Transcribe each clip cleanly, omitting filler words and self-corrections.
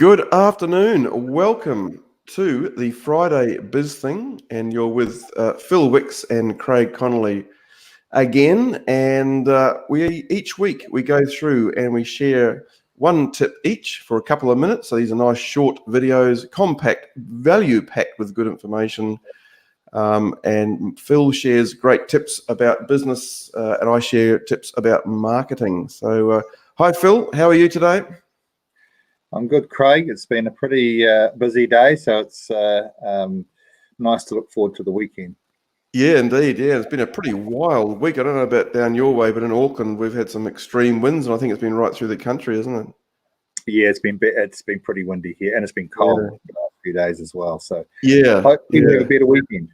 Good afternoon. Welcome to the Friday Biz Thing, and you're with Phil Wicks and Craig Connolly again. And each week we go through and we share one tip each for a couple of minutes. So these are nice short videos, compact, value-packed with good information. And Phil shares great tips about business, and I share tips about marketing. So, hi Phil, how are you today? I'm good, Craig. It's been a pretty busy day, so it's nice to look forward to the weekend. Yeah, indeed. Yeah, it's been a pretty wild week. I don't know about down your way, but in Auckland we've had some extreme winds, and I think it's been right through the country, isn't it? Yeah, it's been pretty windy here, and it's been cold the last few days as well. So yeah, hopefully we have a better weekend.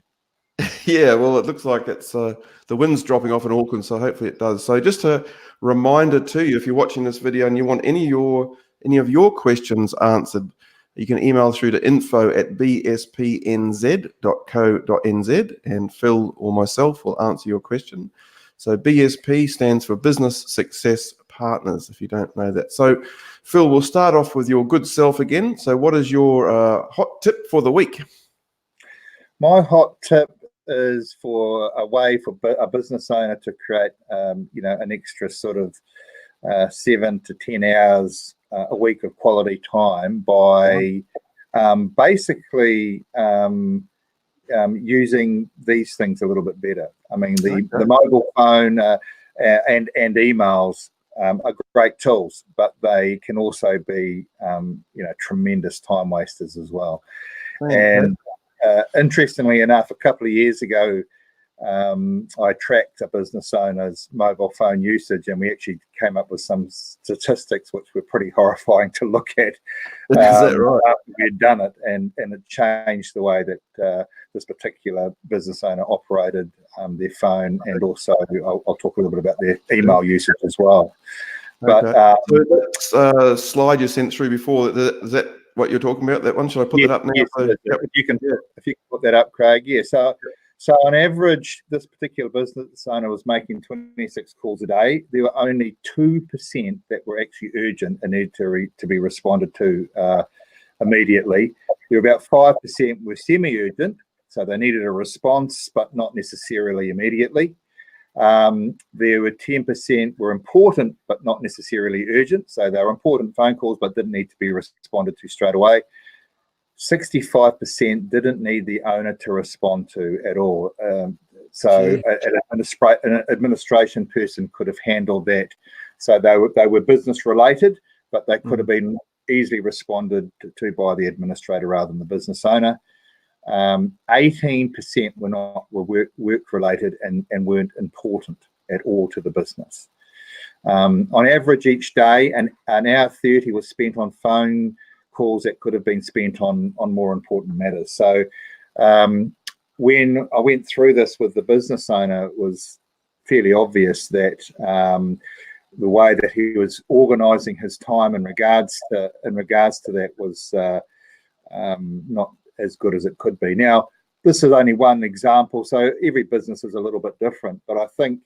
Yeah, well, it looks like it's the wind's dropping off in Auckland, so hopefully it does. So just a reminder to you, if you're watching this video and you want any of your questions answered, you can email through to info@bspnz.co.nz, and Phil or myself will answer your question. So BSP stands for Business Success Partners, if you don't know that. So Phil, we'll start off with your good self again. So what is your hot tip for the week? My hot tip is for a way for a business owner to create, an extra sort of 7 to 10 hours a week of quality time by basically using these things a little bit better. I mean, the mobile phone and emails are great tools, but they can also be, tremendous time wasters as well. And interestingly enough, a couple of years ago, I tracked a business owner's mobile phone usage, and we actually came up with some statistics which were pretty horrifying to look at. Is that right? After we had done it, and it changed the way that this particular business owner operated their phone, and also I'll talk a little bit about their email usage as well. But so that slide you sent through before, is that what you're talking about? That one? Should I put that up now? Yes, if you can put that up, Craig. Yeah. So on average, this particular business owner was making 26 calls a day. There were only 2% that were actually urgent and needed to be responded to immediately. There were about 5% were semi-urgent, so they needed a response, but not necessarily immediately. There were 10% were important, but not necessarily urgent. So they were important phone calls, but didn't need to be responded to straight away. 65% didn't need the owner to respond to at all. So an administration person could have handled that. So they were business related, but they could have been easily responded to by the administrator rather than the business owner. 18% were work related and weren't important at all to the business. On average each day, an hour 30 was spent on phone calls that could have been spent on more important matters. So when I went through this with the business owner, it was fairly obvious that the way that he was organising his time in regards to that was not as good as it could be. Now, this is only one example, so every business is a little bit different, but I think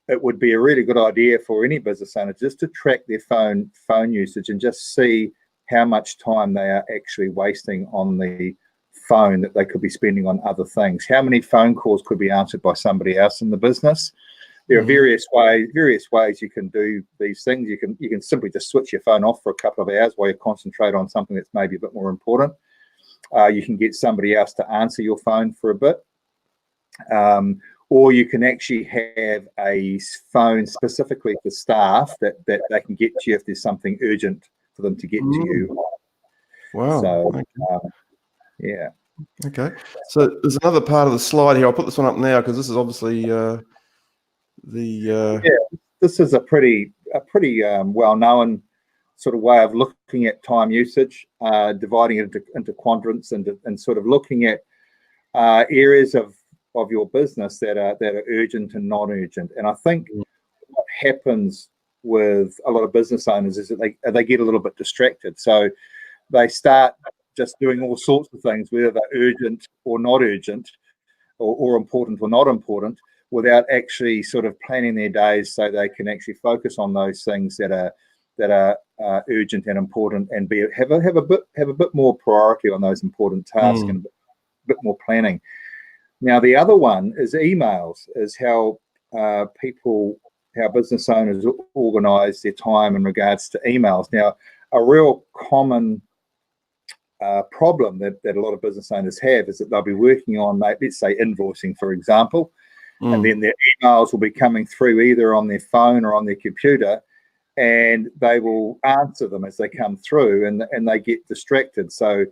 it would be a really good idea for any business owner just to track their phone usage and just see how much time they are actually wasting on the phone that they could be spending on other things. How many phone calls could be answered by somebody else in the business? There are various ways you can do these things. You can simply just switch your phone off for a couple of hours while you concentrate on something that's maybe a bit more important. You can get somebody else to answer your phone for a bit. Or you can actually have a phone specifically for staff that they can get to you if there's something urgent for them to get to you. Wow. So, yeah. Okay. So there's another part of the slide here. I'll put this one up now because this is obviously this is a pretty well-known sort of way of looking at time usage, dividing it into quadrants and sort of looking at areas of your business that are urgent and non-urgent. And I think what happens with a lot of business owners is that they get a little bit distracted. So they start just doing all sorts of things, whether they're urgent or not urgent, or important or not important, without actually sort of planning their days so they can actually focus on those things that are that are urgent and important, and have a bit more priority on those important tasks and a bit more planning. Now, the other one is emails, is how business owners organise their time in regards to emails. Now, a real common problem that a lot of business owners have is that they'll be working on, let's say, invoicing, for example, and then their emails will be coming through either on their phone or on their computer, and they will answer them as they come through, and they get distracted. So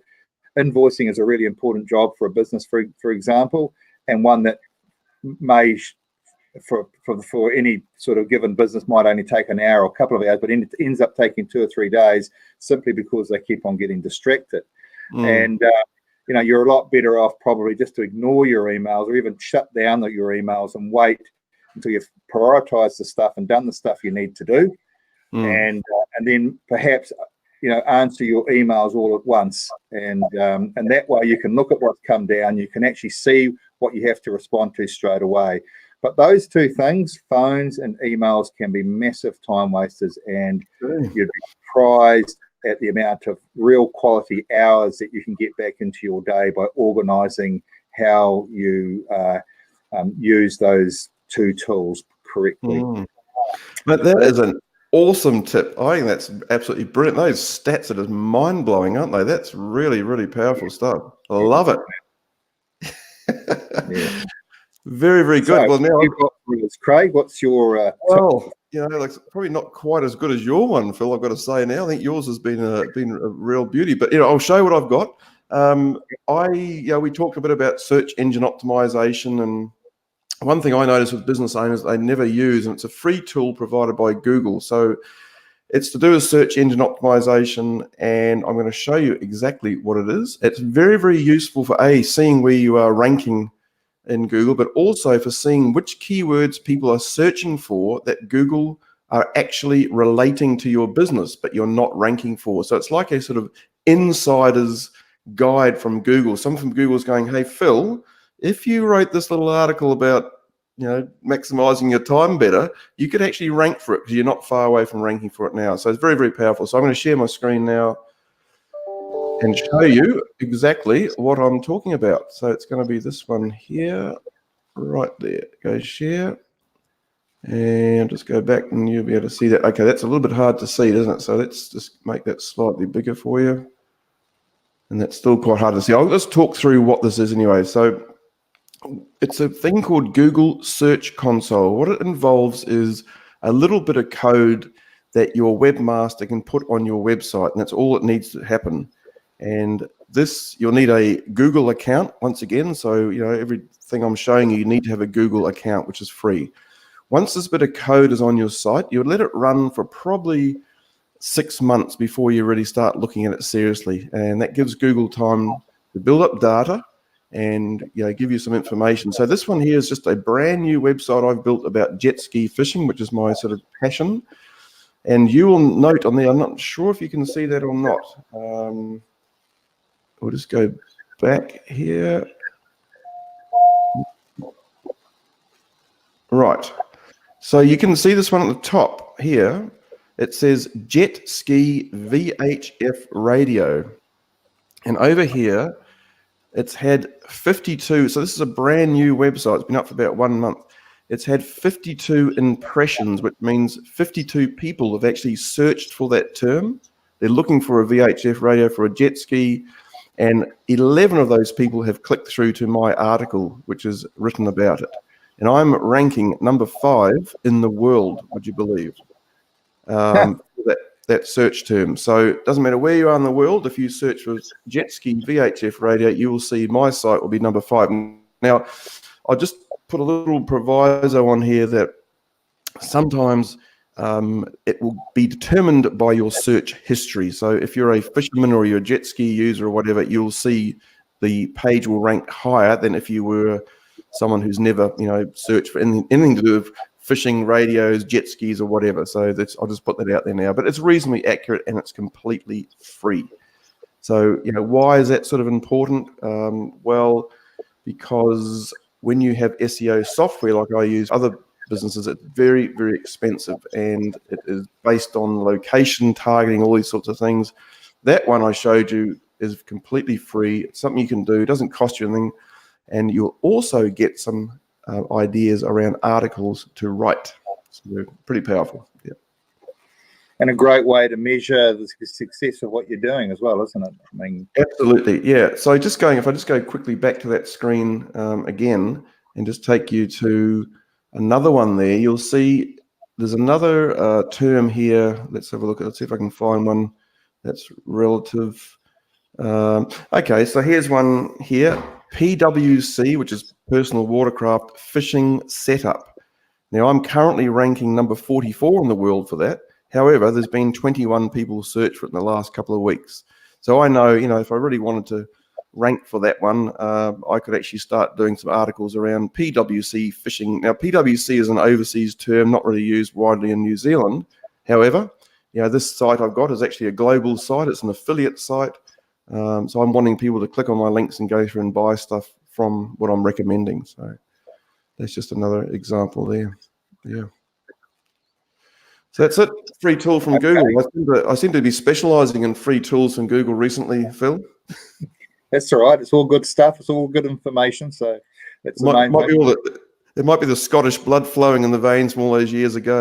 invoicing is a really important job for a business, for example, and one that may for any sort of given business might only take an hour or a couple of hours, but it ends up taking 2 or 3 days simply because they keep on getting distracted. And you're a lot better off probably just to ignore your emails, or even shut down your emails and wait until you've prioritized the stuff and done the stuff you need to do, and then perhaps answer your emails all at once, and that way you can look at what's come down. You can actually see what you have to respond to straight away. But those two things, phones and emails, can be massive time wasters, and you'd be surprised at the amount of real quality hours that you can get back into your day by organising how you use those two tools correctly. But that is an awesome tip. I think that's absolutely brilliant. Those stats are just mind-blowing, aren't they? That's really, really powerful stuff. I love it. Yeah. Very, very good. So, well, now you've got Craig. What's your well, like probably not quite as good as your one, Phil. I've got to say now. I think yours has been a real beauty. But I'll show you what I've got. We talked a bit about search engine optimization, and one thing I notice with business owners they never use, and it's a free tool provided by Google. So it's to do with search engine optimization, and I'm going to show you exactly what it is. It's very, very useful for seeing where you are ranking in Google, but also for seeing which keywords people are searching for that Google are actually relating to your business, but you're not ranking for. So it's like a sort of insider's guide from Google. Someone from Google is going, hey, Phil, if you wrote this little article about maximizing your time better, you could actually rank for it because you're not far away from ranking for it now. So it's very, very powerful. So I'm going to share my screen now and show you exactly what I'm talking about. So it's going to be this one here, right there. Go share, and just go back and you'll be able to see that. Okay, that's a little bit hard to see, isn't it? So let's just make that slightly bigger for you. And that's still quite hard to see. I'll just talk through what this is anyway. So it's a thing called Google Search Console. What it involves is a little bit of code that your webmaster can put on your website, and that's all it needs to happen. And this, you'll need a Google account once again. So, everything I'm showing you need to have a Google account, which is free. Once this bit of code is on your site, you would let it run for probably 6 months before you really start looking at it seriously. And that gives Google time to build up data and give you some information. So this one here is just a brand new website I've built about jet ski fishing, which is my sort of passion. And you will note on there, I'm not sure if you can see that or not. We'll just go back here. Right. So you can see this one at the top here. It says Jet Ski VHF Radio. And over here, it's had 52. So this is a brand new website. It's been up for about 1 month. It's had 52 impressions, which means 52 people have actually searched for that term. They're looking for a VHF radio for a jet ski. And 11 of those people have clicked through to my article, which is written about it. And I'm ranking number 5 in the world, would you believe, that search term. So it doesn't matter where you are in the world. If you search for jet ski VHF radio, you will see my site will be number 5. Now, I'll just put a little proviso on here that sometimes it will be determined by your search history. So if you're a fisherman or you're a jet ski user or whatever, you'll see the page will rank higher than if you were someone who's never, searched for anything to do with fishing, radios, jet skis or whatever. So I'll just put that out there now. But it's reasonably accurate and it's completely free. So, why is that sort of important? Well, because when you have SEO software like I use, other businesses. It's very, very expensive, and it is based on location targeting, all these sorts of things. That one I showed you is completely free. It's something you can do. It doesn't cost you anything, and you'll also get some ideas around articles to write. So they're pretty powerful. Yeah. And a great way to measure the success of what you're doing as well, isn't it? I mean, absolutely, yeah. So if I just go quickly back to that screen again and just take you to another one there, you'll see there's another term here. Let's have a look. Let's see if I can find one that's relative. Okay, so here's one here, PWC, which is personal watercraft fishing setup. Now, I'm currently ranking number 44 in the world for that. However, there's been 21 people search for it in the last couple of weeks. So I know, if I really wanted to rank for that one, I could actually start doing some articles around PWC fishing. Now, PWC is an overseas term, not really used widely in New Zealand. However, this site I've got is actually a global site. It's an affiliate site. So I'm wanting people to click on my links and go through and buy stuff from what I'm recommending. So that's just another example there. Yeah. So that's it. Free tool from Google. I seem to be specializing in free tools from Google recently, Phil. That's all right. It's all good stuff. It's all good information. So that's the main thing. It might be the Scottish blood flowing in the veins from all those years ago,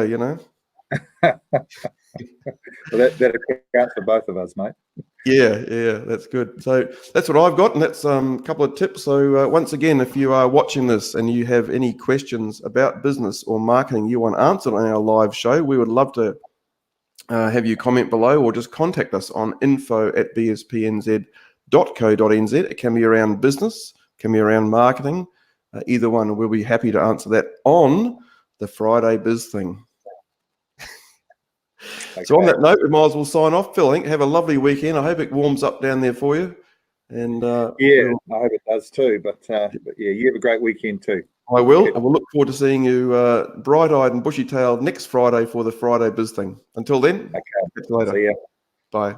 Well, that accounts for both of us, mate. Yeah, that's good. So that's what I've got, and that's a couple of tips. So once again, if you are watching this and you have any questions about business or marketing you want answered on our live show, we would love to have you comment below or just contact us on info@bspnz.co.nz. It can be around business, can be around marketing, either one. We'll be happy to answer that on the Friday Biz Thing. Okay. So on that note, we might as well sign off. Phil, I think have a lovely weekend. I hope it warms up down there for you. And I hope it does too. But yeah, you have a great weekend too. I will. I will look forward to seeing you bright-eyed and bushy-tailed next Friday for the Friday Biz Thing. Until then, okay. catch you later. See ya. Bye.